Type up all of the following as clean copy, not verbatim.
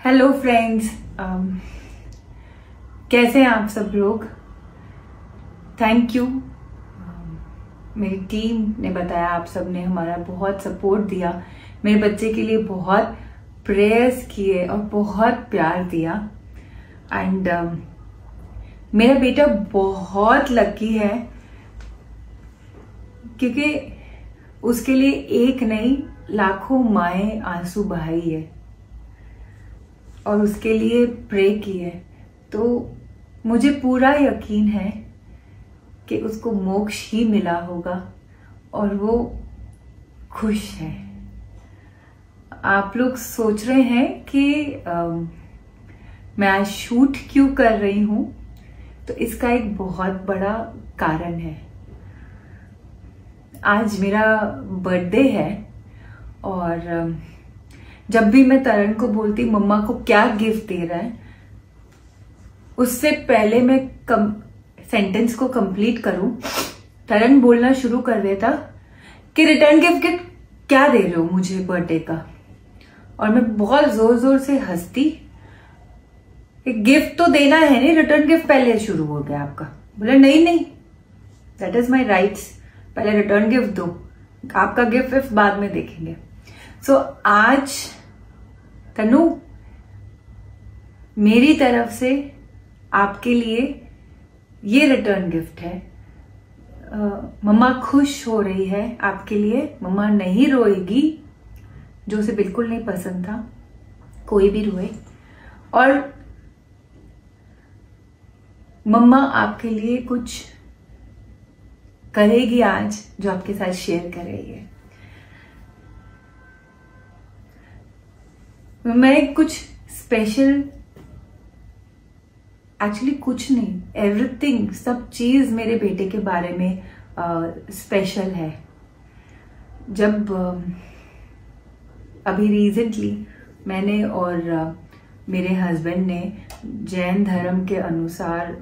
Hello friends, कैसे हैं आप सब लोग। Thank you. मेरी टीम ने बताया, आप सब ने हमारा बहुत सपोर्ट दिया, मेरे बच्चे के लिए बहुत प्रेयर्स किए और बहुत प्यार दिया। एंड मेरा बेटा बहुत लकी है क्योंकि उसके लिए एक नहीं लाखों माएं आंसू बहाई है और उसके लिए प्रे की है। तो मुझे पूरा यकीन है कि उसको मोक्ष ही मिला होगा और वो खुश है। आप लोग सोच रहे हैं कि मैं आज शूट क्यों कर रही हूं, तो इसका एक बहुत बड़ा कारण है। आज मेरा बर्थडे है और जब भी मैं तरन को बोलती मम्मा को क्या गिफ्ट दे रहा है, उससे पहले मैं सेंटेंस को कंप्लीट करूं, तरन बोलना शुरू कर देता कि रिटर्न गिफ्ट क्या दे रहे हो मुझे बर्थडे का। और मैं बहुत जोर जोर से हंसती, गिफ्ट तो देना है नहीं, रिटर्न गिफ्ट पहले शुरू हो गया आपका। बोले नहीं, दैट इज माई राइट्स, पहले रिटर्न गिफ्ट दो, आपका गिफ्ट बाद में देखेंगे। सो आज तनु, मेरी तरफ से आपके लिए ये रिटर्न गिफ्ट है। मम्मा खुश हो रही है आपके लिए, मम्मा नहीं रोएगी, जो उसे बिल्कुल नहीं पसंद था कोई भी रोए। और मम्मा आपके लिए कुछ करेगी आज, जो आपके साथ शेयर कर रही है। मैं कुछ स्पेशल, एक्चुअली कुछ नहीं, एवरीथिंग, सब चीज मेरे बेटे के बारे में स्पेशल है। जब अभी रिसेंटली मैंने और मेरे हस्बैंड ने जैन धर्म के अनुसार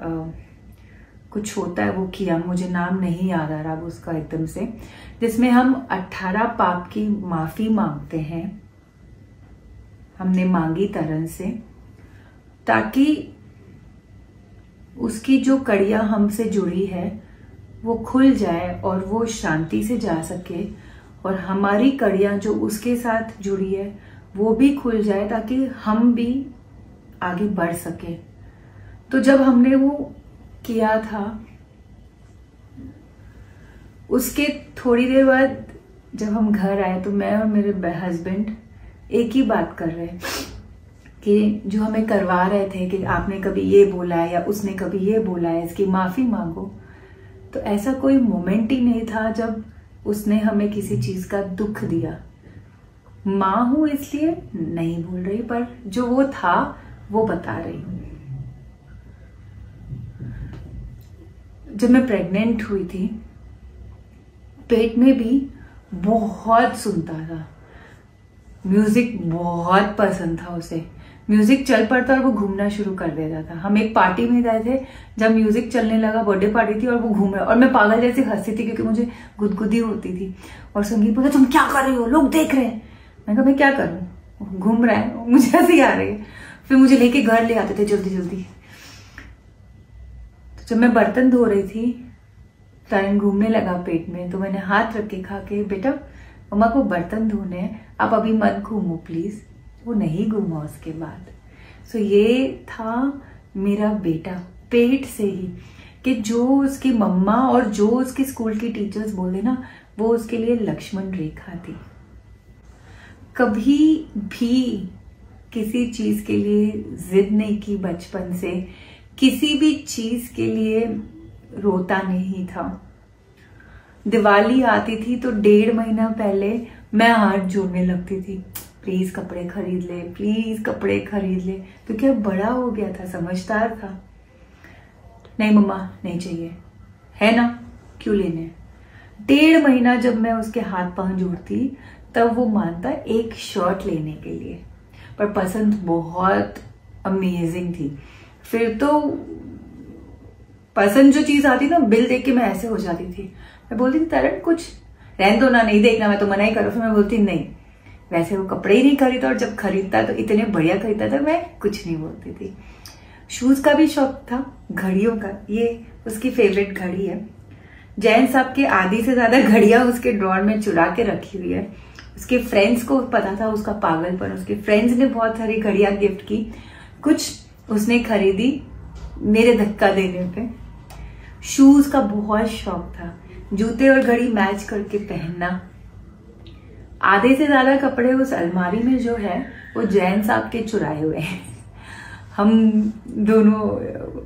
कुछ होता है वो किया, मुझे नाम नहीं याद आ रहा उसका एकदम से, जिसमें हम 18 पाप की माफी मांगते हैं। हमने मांगी तरन से, ताकि उसकी जो कड़ियां हमसे जुड़ी है वो खुल जाए और वो शांति से जा सके, और हमारी कड़ियां जो उसके साथ जुड़ी है वो भी खुल जाए, ताकि हम भी आगे बढ़ सके। तो जब हमने वो किया था, उसके थोड़ी देर बाद जब हम घर आए तो मैं और मेरे हस्बैंड एक ही बात कर रहे कि जो हमें करवा रहे थे कि आपने कभी ये बोला है या उसने कभी ये बोला है, इसकी माफी मांगो। तो ऐसा कोई मोमेंट ही नहीं था जब उसने हमें किसी चीज का दुख दिया। मां हूं इसलिए नहीं बोल रही, पर जो वो था वो बता रही हूं। जब मैं प्रेग्नेंट हुई थी, पेट में भी बहुत सुनता था, म्यूजिक बहुत पसंद था उसे। म्यूजिक चल पड़ता और वो घूमना शुरू कर देता था। हम एक पार्टी में गए थे, जब म्यूजिक चलने लगा, बर्थडे पार्टी थी और वो घूम रहा, और मैं पागल जैसे हंसती थी क्योंकि मुझे गुदगुदी होती थी। और संगीत बोला तुम क्या कर रही हो, लोग देख रहे हैं। मैं कहा मैं क्या करूं, घूम रहा है, मुझे हंसी आ रही है। फिर मुझे लेके घर ले आते थे जल्दी जल्दी। तो जब मैं बर्तन धो रही थी, तरन घूमने लगा पेट में, तो मैंने हाथ रख के कहा कि बेटा मम्मा को बर्तन धोने हैं, आप अभी मत घूमो प्लीज। वो नहीं घूमा उसके बाद। सो ये था मेरा बेटा पेट से ही, कि जो उसकी मम्मा और जो उसके स्कूल की टीचर्स बोले ना, वो उसके लिए लक्ष्मण रेखा थी। कभी भी किसी चीज के लिए जिद नहीं की बचपन से, किसी भी चीज के लिए रोता नहीं था। दिवाली आती थी तो 1.5 महीना पहले मैं हाथ जोड़ने लगती थी, प्लीज कपड़े खरीद ले, प्लीज कपड़े खरीद ले, क्योंकि अब बड़ा हो गया था, समझदार था। नहीं मम्मा नहीं चाहिए, है ना, क्यों लेने। 1.5 महीना जब मैं उसके हाथ पांव जोड़ती, तब वो मानता एक शर्ट लेने के लिए, पर पसंद बहुत अमेजिंग थी। फिर तो पसंद जो चीज आती ना, बिल देख के मैं ऐसे हो जाती थी। मैं बोलती थी तरन कुछ रहने दो ना, नहीं देखना, मैं तो मना ही करूँ। फिर मैं बोलती नहीं, वैसे वो कपड़े ही नहीं खरीदता, और जब खरीदता तो इतने बढ़िया खरीदता था, मैं कुछ नहीं बोलती थी। शूज का भी शौक था, घड़ियों का, ये उसकी फेवरेट घड़ी है। जैन साहब के आधी से ज्यादा घड़ियां उसके ड्रॉर में चुरा के रखी हुई है। उसके फ्रेंड्स को पता था उसका पागलपन, उसके फ्रेंड्स ने बहुत सारी घड़ियां गिफ्ट की, कुछ उसने खरीदी मेरे धक्का देने पे। शूज का बहुत शौक था, जूते और घड़ी मैच करके पहनना। आधे से ज्यादा कपड़े उस अलमारी में जो है वो जैन साहब के चुराए हुए हैं। हम दोनों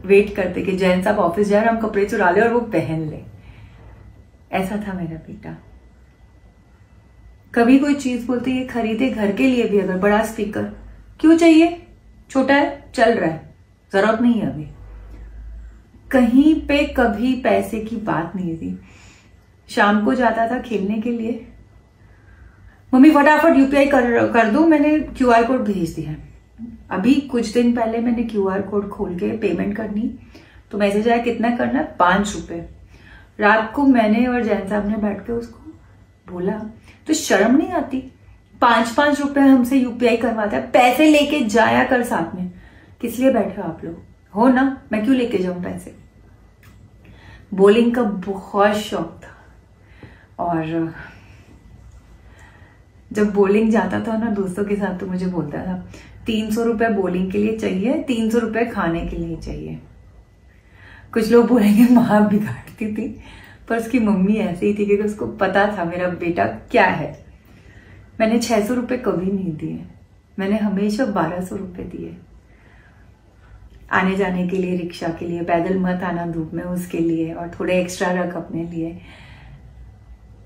वेट करते कि जैन साहब ऑफिस जाए, हम कपड़े चुरा ले और वो पहन ले। ऐसा था मेरा बेटा। कभी कोई चीज बोलते ये खरीदे घर के लिए भी, अगर बड़ा स्पीकर क्यों चाहिए, छोटा है, चल रहा है, जरूरत नहीं है अभी। कहीं पे कभी पैसे की बात नहीं थी। शाम को जाता था खेलने के लिए, मम्मी फटाफट यूपीआई कर दो, मैंने क्यूआर कोड भेज दिया है। अभी कुछ दिन पहले मैंने क्यूआर कोड खोल के पेमेंट करनी, तो मैसेज आया कितना करना है, 5 रुपए। रात को मैंने और जैन साहब ने बैठ के उसको बोला, तो शर्म नहीं आती, 5-5 रुपए हमसे यूपीआई करवाता है, पैसे लेके जाया कर साथ में, किस लिए बैठे हो आप लोग, हो ना, मैं क्यों लेके जाऊं पैसे। बॉलिंग का बहुत शौक था, और जब बॉलिंग जाता था ना दोस्तों के साथ, तो मुझे बोलता था 300 रुपए बॉलिंग के लिए चाहिए, 300 रुपए खाने के लिए चाहिए। कुछ लोग बोलेंगे माँ बिगाड़ती थी, पर उसकी मम्मी ऐसी ही थी कि उसको पता था मेरा बेटा क्या है। मैंने 600 रुपए कभी नहीं दिए, मैंने हमेशा 1200 रुपए दिए। आने जाने के लिए, रिक्शा के लिए, पैदल मत आना धूप में उसके लिए, और थोड़े एक्स्ट्रा रख अपने लिए,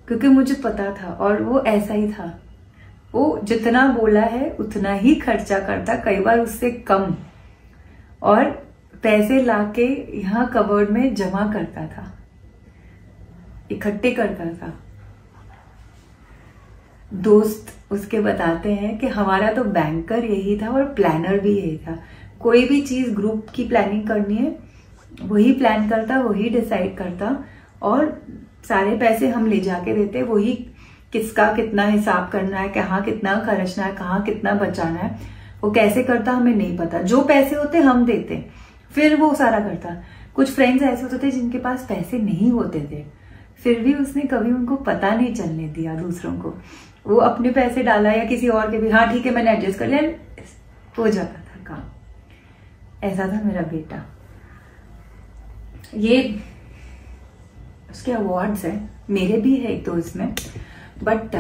क्योंकि मुझे पता था। और वो ऐसा ही था, वो जितना बोला है उतना ही खर्चा करता, कई बार उससे कम, और पैसे लाके यहाँ कबर्ड में जमा करता था, इकट्ठे करता था। दोस्त उसके बताते हैं कि हमारा तो बैंकर यही था और प्लानर भी यही था। कोई भी चीज ग्रुप की प्लानिंग करनी है वही प्लान करता, वही डिसाइड करता, और सारे पैसे हम ले जाके देते, वही किसका कितना हिसाब करना है, कहाँ कितना खर्चना है, कहाँ कितना बचाना है, वो कैसे करता हमें नहीं पता। जो पैसे होते हम देते, फिर वो सारा करता। कुछ फ्रेंड्स ऐसे होते थे जिनके पास पैसे नहीं होते थे, फिर भी उसने कभी उनको पता नहीं चलने दिया दूसरों को। वो अपने पैसे डाला या किसी और के भी, हाँ ठीक है मैंने एडजस्ट कर लिया, हो जाता था काम। ऐसा था मेरा बेटा। ये उसके अवार्ड्स है, मेरे भी है एक तो इसमें, बट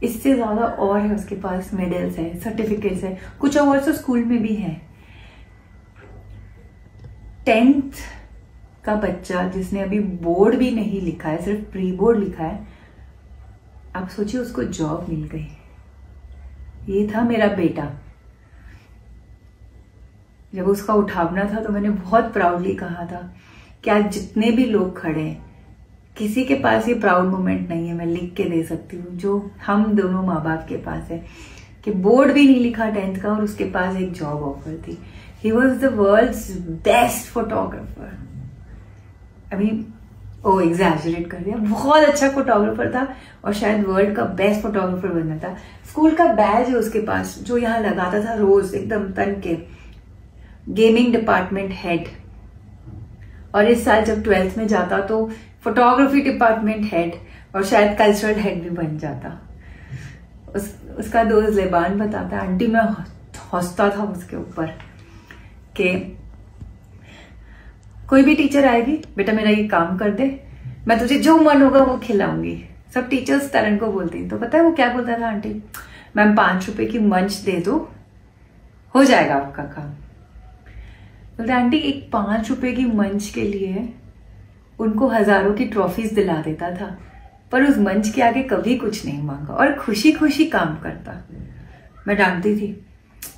इससे ज्यादा और है उसके पास, मेडल्स है, सर्टिफिकेट्स है, कुछ अवार्ड्स तो स्कूल में भी है। 10th का बच्चा जिसने अभी बोर्ड भी नहीं लिखा है, सिर्फ प्री बोर्ड लिखा है, आप सोचिए उसको जॉब मिल गई। ये था मेरा बेटा। जब उसका उठावना था तो मैंने बहुत प्राउडली कहा था कि आज जितने भी लोग खड़े हैं, किसी के पास ये प्राउड मोमेंट नहीं है, मैं लिख के दे सकती हूँ, जो हम दोनों माँ बाप के पास है, कि बोर्ड भी नहीं लिखा 10th का और उसके पास एक जॉब ऑफर थी। He was the world's best photographer. अभी ओ एग्जैजरेट कर दिया, बहुत अच्छा फोटोग्राफर था और शायद वर्ल्ड का बेस्ट फोटोग्राफर बनना था। स्कूल का बैज है उसके पास, जो यहाँ लगाता था रोज एकदम तन के, गेमिंग डिपार्टमेंट हेड। और इस साल जब 12th में जाता तो फोटोग्राफी डिपार्टमेंट हेड और शायद कल्चरल हेड भी बन जाता। उसका दोस्त लेबान बताता, आंटी मैं हंसता था उसके ऊपर कि कोई भी टीचर आएगी, बेटा मेरा ये काम कर दे, मैं तुझे जो मन होगा वो खिलाऊंगी। सब टीचर्स तरन को बोलती, तो पता है वो क्या बोलता था, आंटी मैम 5 रुपए की मंच दे दो, हो जाएगा आपका काम। बोलते आंटी एक 5 रुपए की मंच के लिए उनको हजारों की ट्रॉफीज दिला देता था, पर उस मंच के आगे कभी कुछ नहीं मांगा और खुशी खुशी काम करता। मैं डांटती थी,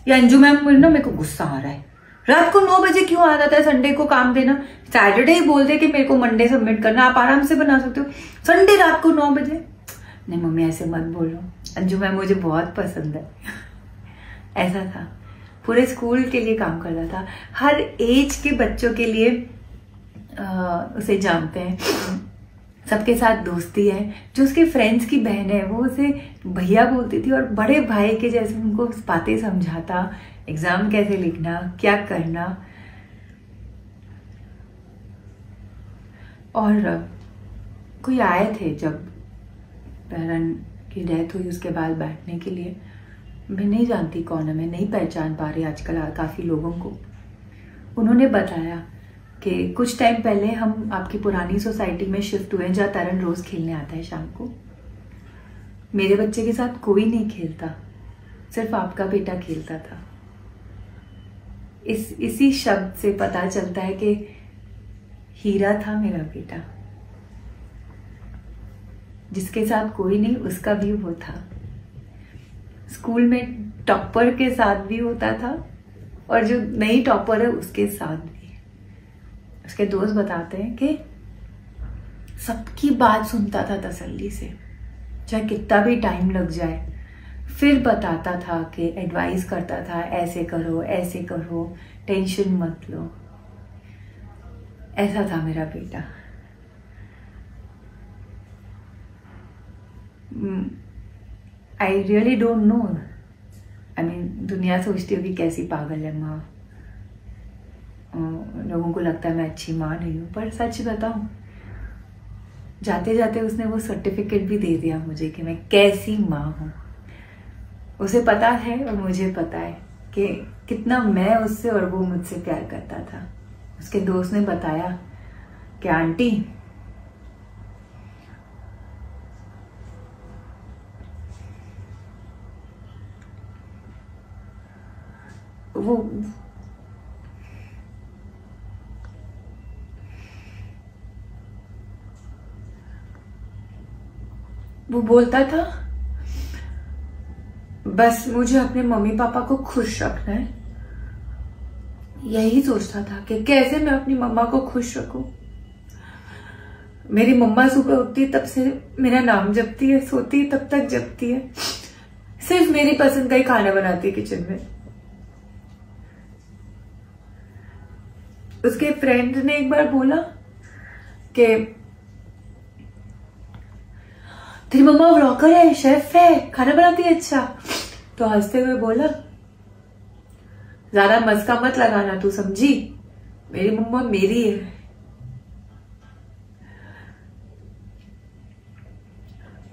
ये अंजू मैम ना मेरे को गुस्सा आ रहा है, रात को 9 बजे क्यों आ जाता है संडे को काम देना, सैटरडे ही बोल दे कि मेरे को मंडे सबमिट करना, आप आराम से बना सकते हो, संडे रात को 9 बजे। नहीं मम्मी ऐसे मत बोलो, अंजू मैम मुझे बहुत पसंद है। ऐसा था, पूरे स्कूल के लिए काम करता था, हर एज के बच्चों के लिए उसे जानते हैं। सबके साथ दोस्ती है। जो उसके फ्रेंड्स की बहन है वो उसे भैया बोलती थी और बड़े भाई के जैसे उनको बातें समझाता, एग्जाम कैसे लिखना, क्या करना। और कोई आए थे जब पैरन की डेथ हुई उसके बाद बैठने के लिए। मैं नहीं जानती कौन है, मैं नहीं पहचान पा रही आजकल काफ़ी लोगों को। उन्होंने बताया कि कुछ टाइम पहले हम आपकी पुरानी सोसाइटी में शिफ्ट हुए जहाँ तरन रोज खेलने आता है शाम को। मेरे बच्चे के साथ कोई नहीं खेलता, सिर्फ आपका बेटा खेलता था। इसी शब्द से पता चलता है कि हीरा था मेरा बेटा, जिसके साथ कोई नहीं उसका भी वो था। स्कूल में टॉपर के साथ भी होता था और जो नई टॉपर है उसके साथ भी। उसके दोस्त बताते हैं कि सबकी बात सुनता था तसल्ली से, चाहे कितना भी टाइम लग जाए। फिर बताता था कि एडवाइस करता था, ऐसे करो ऐसे करो, टेंशन मत लो। ऐसा था मेरा बेटा। I really don't know. I mean दुनिया सोचती होगी कैसी पागल है माँ, लोगों को लगता है मैं अच्छी माँ नहीं हूँ। पर सच बताऊं, जाते जाते उसने वो सर्टिफिकेट भी दे दिया मुझे कि मैं कैसी माँ हूँ। उसे पता है और मुझे पता है कि कितना मैं उससे और वो मुझसे प्यार करता था। उसके दोस्त ने बताया कि आंटी वो बोलता था बस मुझे अपने मम्मी पापा को खुश रखना है। यही सोचता था कि कैसे मैं अपनी मम्मा को खुश रखूं। मेरी मम्मा सुबह उठती तब से मेरा नाम जपती है, सोती तब तक जपती है, सिर्फ मेरी पसंद का ही खाना बनाती है किचन में। उसके फ्रेंड ने एक बार बोला कि तेरी मम्मा व्लॉगर है, शेफ है, खाना बनाती है अच्छा। तो हंसते हुए बोला ज्यादा मस्का मत लगाना, तू समझी, मेरी मम्मा मेरी है।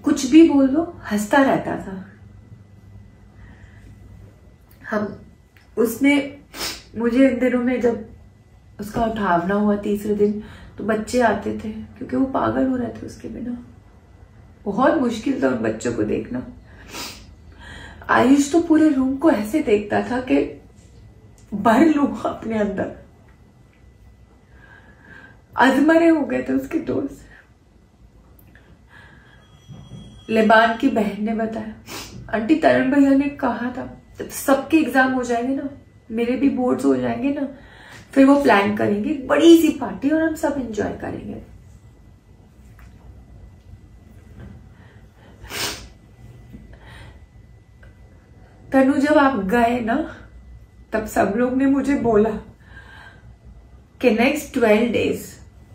कुछ भी बोल दो हंसता रहता था। उसने मुझे इन दिनों में जब उसका उठावना हुआ तीसरे दिन, तो बच्चे आते थे क्योंकि वो पागल हो रहे थे उसके बिना। बहुत मुश्किल था उन बच्चों को देखना। आयुष तो पूरे रूम को ऐसे देखता था कि भर लूं अपने अंदर। अजमरे हो गए थे उसके दोस्त। लेबान की बहन ने बताया आंटी तरन भैया ने कहा था जब सबके एग्जाम हो जाएंगे ना, मेरे भी बोर्ड्स हो जाएंगे ना, फिर वो प्लान करेंगे बड़ी सी पार्टी और हम सब एंजॉय करेंगे। तनु जब आप गए ना, तब सब लोग ने मुझे बोला कि नेक्स्ट 12 डेज,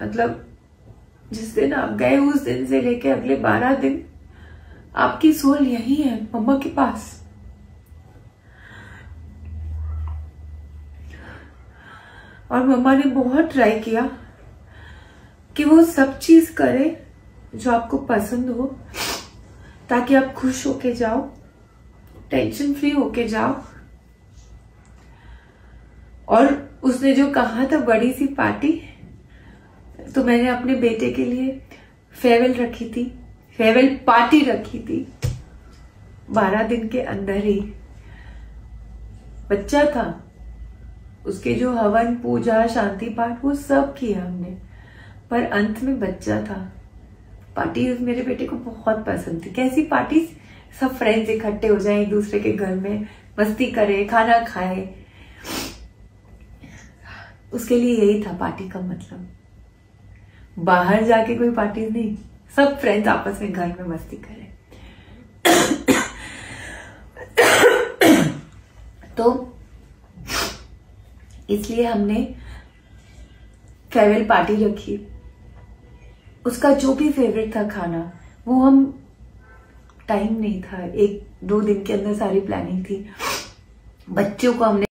मतलब जिस दिन आप गए उस दिन से लेके अगले 12 दिन आपकी सोल यही है मम्मा के पास। और मम्मा ने बहुत ट्राई किया कि वो सब चीज करे जो आपको पसंद हो, ताकि आप खुश होके जाओ, टेंशन फ्री होके जाओ। और उसने जो कहा था बड़ी सी पार्टी, तो मैंने अपने बेटे के लिए फेयरवेल रखी थी, फेयरवेल पार्टी रखी थी। 12 दिन के अंदर ही बच्चा था, उसके जो हवन पूजा शांति पाठ वो सब किया हमने, पर अंत में बच्चा था। पार्टी मेरे बेटे को बहुत पसंद थी। कैसी पार्टी, सब फ्रेंड्स इकट्ठे हो जाएं एक दूसरे के घर में, मस्ती करे, खाना खाए। उसके लिए यही था पार्टी का मतलब। बाहर जाके कोई पार्टी नहीं, सब फ्रेंड्स आपस में घर में मस्ती करें। तो इसलिए हमने फेयरवेल पार्टी रखी। उसका जो भी फेवरेट था खाना, वो हम, टाइम नहीं था, 1-2 दिन के अंदर सारी प्लानिंग थी। बच्चों को हमने